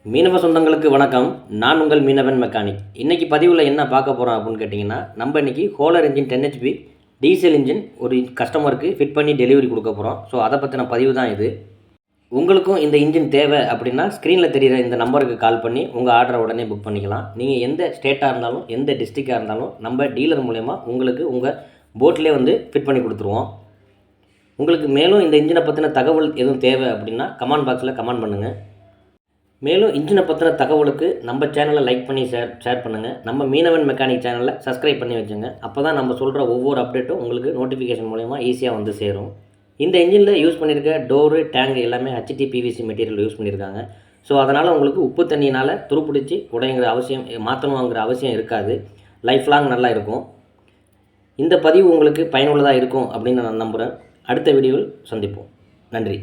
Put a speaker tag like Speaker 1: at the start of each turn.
Speaker 1: மீனவ சொந்தங்களுக்கு வணக்கம். நான் உங்கள் மீனவன் மெக்கானிக். இன்றைக்கி பதிவில் என்ன பார்க்க போகிறோம் அப்படின்னு கேட்டிங்கன்னா, நம்ம இன்றைக்கி Wöhler engine 10 HP diesel engine ஒரு கஸ்டமருக்கு ஃபிட் பண்ணி டெலிவரி கொடுக்க போகிறோம். ஸோ அதை பற்றின பதிவு தான் இது. உங்களுக்கும் இந்த இன்ஜின் தேவை அப்படின்னா ஸ்க்ரீனில் தெரிகிற இந்த நம்பருக்கு கால் பண்ணி உங்கள் ஆர்டரை உடனே புக் பண்ணிக்கலாம். நீங்கள் எந்த ஸ்டேட்டாக இருந்தாலும் எந்த டிஸ்ட்ரிக்டாக இருந்தாலும் நம்ம டீலர் மூலயமா உங்களுக்கு உங்கள் போட்லேயே வந்து ஃபிட் பண்ணி கொடுத்துருவோம். உங்களுக்கு மேலும் இந்த இன்ஜினை பற்றின தகவல் எதுவும் தேவை அப்படின்னா கமெண்ட் பாக்ஸில் கமெண்ட் பண்ணுங்கள். மேலும் இன்ஜினை பற்றின தகவலுக்கு நம்ம சேனலை லைக் பண்ணி ஷேர் பண்ணுங்கள். நம்ம மீனவன் மெக்கானிக் சேனலில் சப்ஸ்கிரைப் பண்ணி வச்சுங்க. அப்போ தான் நம்ம சொல்கிற ஒவ்வொரு அப்டேட்டும் உங்களுக்கு நோட்டிஃபிகேஷன் மூலமா ஈஸியாக வந்து சேரும். இந்த இன்ஜினில் யூஸ் பண்ணியிருக்க டோரு டேங்க் எல்லாமே HT PVC மெட்டீரியல் யூஸ் பண்ணியிருக்காங்க. ஸோ அதனால் உங்களுக்கு உப்பு தண்ணினால் துருப்பிடிச்சி உடைங்கிற அவசியம் மாற்றணுங்கிற அவசியம் இருக்காது. லைஃப் லாங் நல்லா இருக்கும். இந்த பதிவு உங்களுக்கு பயனுள்ளதாக இருக்கும் அப்படின்னு நான் நம்புகிறேன். அடுத்த வீடியோவில் சந்திப்போம். நன்றி.